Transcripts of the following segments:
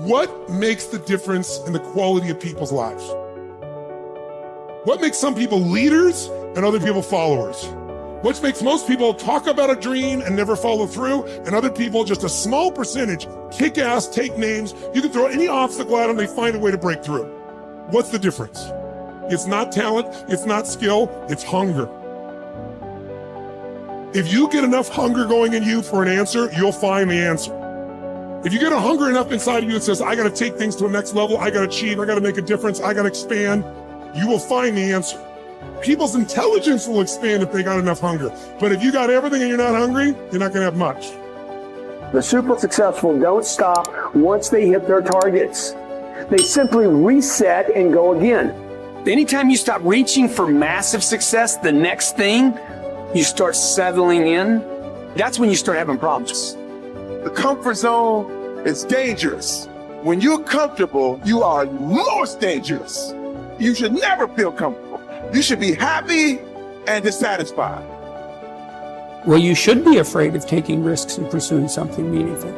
What makes the difference in the quality of people's lives? What makes some people leaders and other people followers? What makes most people talk about a dream and never follow through, and other people, just a small percentage, kick ass, take names. You can throw any obstacle at them, they find a way to break through. What's the difference? It's not talent, it's not skill, it's hunger. If you get enough hunger going in you for an answer, you'll find the answer. If you get a hunger enough inside of you that says, I gotta take things to a next level, I gotta achieve, I gotta make a difference, I gotta expand, you will find the answer. People's intelligence will expand if they got enough hunger. But if you got everything and you're not hungry, you're not gonna have much. The super successful don't stop once they hit their targets. They simply reset and go again. Anytime you stop reaching for massive success, the next thing, you start settling in, that's when you start having problems. The comfort zone is dangerous. When you're comfortable, you are most dangerous. You should never feel comfortable. You should be happy and dissatisfied. Well, you should be afraid of taking risks and pursuing something meaningful.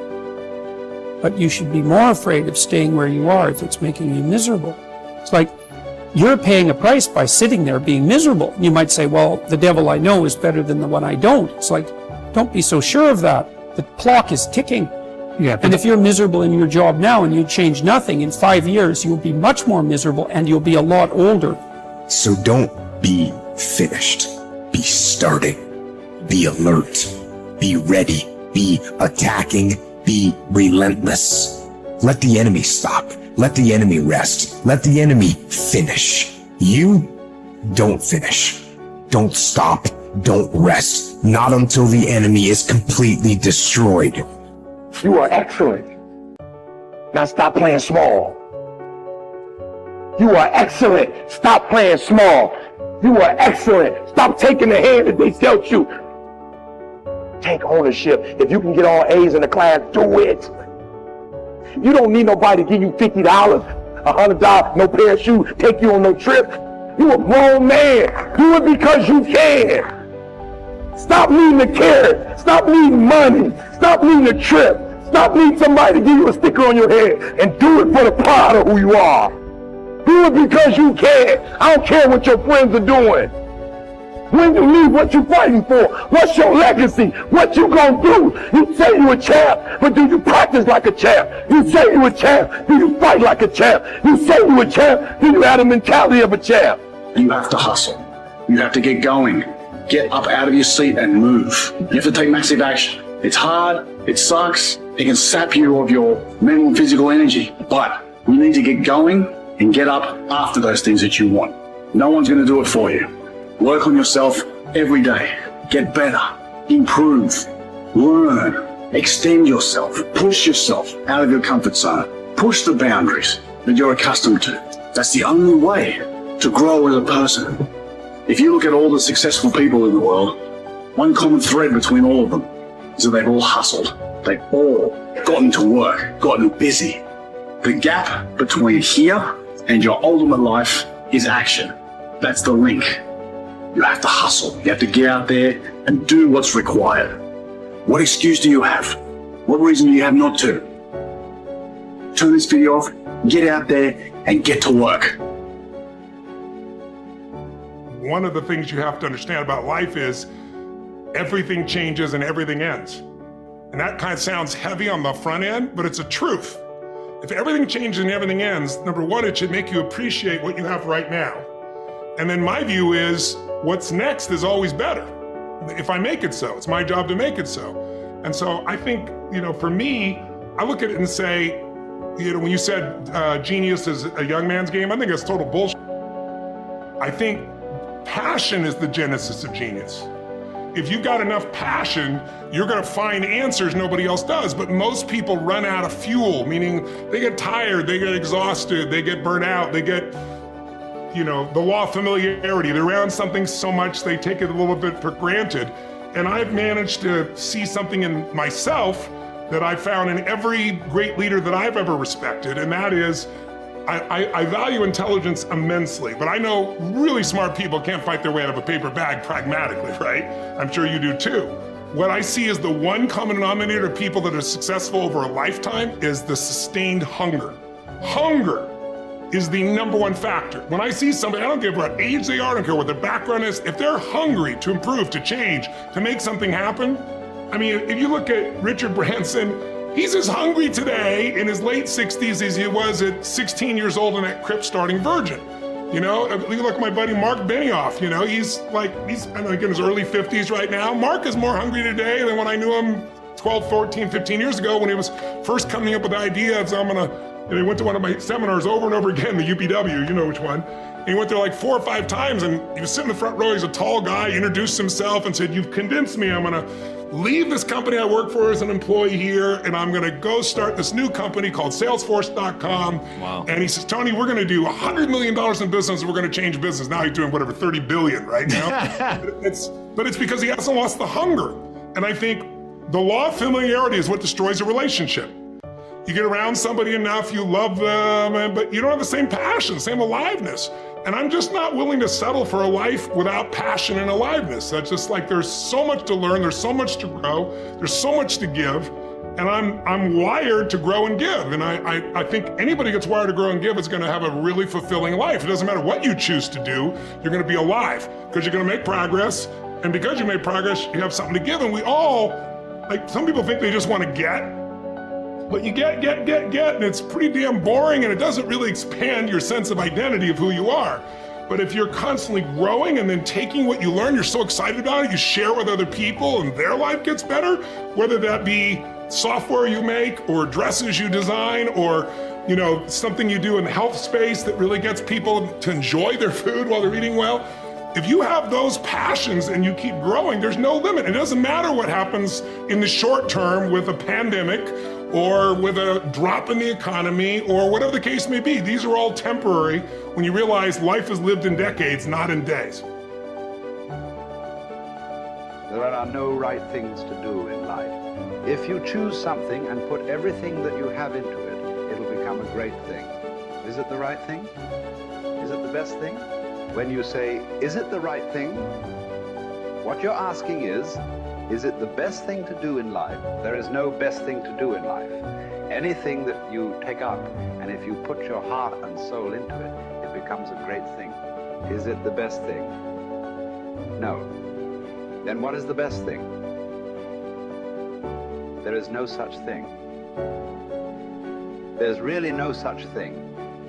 But you should be more afraid of staying where you are if it's making you miserable. It's like you're paying a price by sitting there being miserable. You might say, well, the devil I know is better than the one I don't. It's like, don't be so sure of that. The clock is ticking. Yeah, and if you're miserable in your job now and you change nothing, in 5 years, you'll be much more miserable and you'll be a lot older. So don't be finished. Be starting. Be alert. Be ready. Be attacking. Be relentless. Let the enemy stop. Let the enemy rest. Let the enemy finish. You don't finish. Don't stop. Don't rest. Not until the enemy is completely destroyed. You are excellent. Now stop playing small. You are excellent. Stop playing small. You are excellent. Stop taking the hand that they dealt you. Take ownership. If you can get all A's in the class, do it. You don't need nobody to give you $50, $100, no pair of shoes, take you on no trip. You a grown man. Do it because you can. Stop needing the carrot. Stop needing money. Stop needing a trip. Stop needing somebody to give you a sticker on your head, and do it for the pride of who you are. Do it because you can. I don't care what your friends are doing. When you leave, what you fighting for? What's your legacy? What you gonna do? You say you a champ, but do you practice like a champ? You say you a champ, do you fight like a champ? You say you a champ, do you have the mentality of a champ? You have to hustle. You have to get going. Get up out of your seat and move. You have to take massive action. It's hard, it sucks, it can sap you of your mental and physical energy, but you need to get going and get up after those things that you want. No one's gonna do it for you. Work on yourself every day. Get better, improve, learn, extend yourself, push yourself out of your comfort zone. Push the boundaries that you're accustomed to. That's the only way to grow as a person. If you look at all the successful people in the world, one common thread between all of them is that they've all hustled. They've all gotten to work, gotten busy. The gap between here and your ultimate life is action. That's the link. You have to hustle. You have to get out there and do what's required. What excuse do you have? What reason do you have not to? Turn this video off, get out there and get to work. One of the things you have to understand about life is everything changes and everything ends. And that kind of sounds heavy on the front end, but it's a truth. If everything changes and everything ends, number one, it should make you appreciate what you have right now. And then my view is what's next is always better. If I make it so, it's my job to make it so. And so I think, for me, I look at it and say, when you said genius is a young man's game, I think that's total bullshit. I think passion is the genesis of genius. If you've got enough passion, you're gonna find answers nobody else does. But most people run out of fuel, meaning they get tired, they get exhausted, they get burnt out, they get, the law of familiarity. They're around something so much they take it a little bit for granted. And I've managed to see something in myself that I found in every great leader that I've ever respected, and that is, I value intelligence immensely, but I know really smart people can't fight their way out of a paper bag pragmatically, right? I'm sure you do too. what I see as the one common denominator of people that are successful over a lifetime is the sustained hunger. Hunger is the number one factor. When I see somebody, I don't care what age they are, I don't care what their background is, if they're hungry to improve, to change, to make something happen. I mean, if you look at Richard Branson, he's as hungry today in his late 60s as he was at 16 years old in that crypt starting Virgin. You know, you look at my buddy Mark Benioff, you know, he's I don't know, in his early 50s right now. Mark is more hungry today than when I knew him 12, 14, 15 years ago when he was first coming up with the idea of, he went to one of my seminars over and over again, the UPW, you know which one. And he went there like 4 or 5 times and he was sitting in the front row, he's a tall guy, introduced himself and said, "You've convinced me, I'm gonna leave this company I work for as an employee here, and I'm gonna go start this new company called Salesforce.com. Wow. And he says, "Tony, we're gonna do $100 million in business, and we're gonna change business." Now he's doing whatever, 30 billion right now. but it's because he hasn't lost the hunger. And I think the law of familiarity is what destroys a relationship. You get around somebody enough, you love them, but you don't have the same passion, same aliveness. And I'm just not willing to settle for a life without passion and aliveness. That's just like, there's so much to learn, there's so much to grow, there's so much to give, and I'm wired to grow and give. And I think anybody gets wired to grow and give is gonna have a really fulfilling life. It doesn't matter what you choose to do, you're gonna be alive, because you're gonna make progress, and because you made progress, you have something to give. And we all, like, some people think they just wanna get, but you get, and it's pretty damn boring, and it doesn't really expand your sense of identity of who you are. But if you're constantly growing and then taking what you learn, you're so excited about it, you share with other people and their life gets better, whether that be software you make or dresses you design or, you know, something you do in the health space that really gets people to enjoy their food while they're eating well. If you have those passions and you keep growing, there's no limit. It doesn't matter what happens in the short term with a pandemic or with a drop in the economy or whatever the case may be. These are all temporary when you realize life is lived in decades, not in days. There are no right things to do in life. If you choose something and put everything that you have into it, it'll become a great thing. Is it the right thing? Is it the best thing? When you say, is it the right thing? What you're asking is it the best thing to do in life? There is no best thing to do in life. Anything that you take up, and if you put your heart and soul into it, it becomes a great thing. Is it the best thing? No. Then what is the best thing? There is no such thing. There's really no such thing.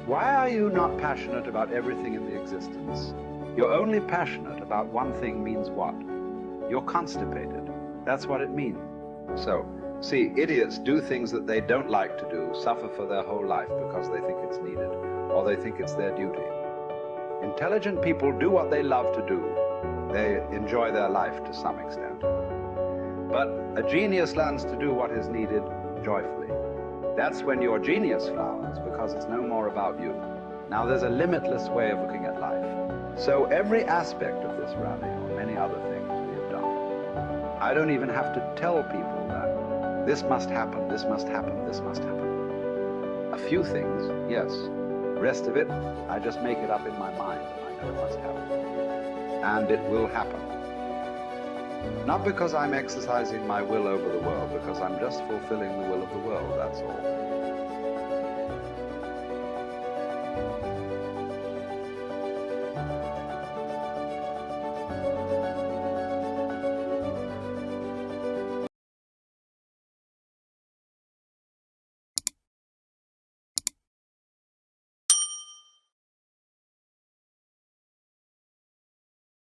Why are you not passionate about everything in the existence? You're only passionate about one thing means what? You're constipated. That's what it means. So, see, idiots do things that they don't like to do, suffer for their whole life because they think it's needed, or they think it's their duty. Intelligent people do what they love to do. They enjoy their life to some extent. But a genius learns to do what is needed joyfully. That's when your genius flowers, because it's no more about you. Now, there's a limitless way of looking at life. So every aspect of this rally, or many other things we have done, I don't even have to tell people that this must happen, this must happen, this must happen. A few things, yes. The rest of it, I just make it up in my mind, and I know it must happen. And it will happen. Not because I'm exercising my will over the world, because I'm just fulfilling the will of the world, that's all.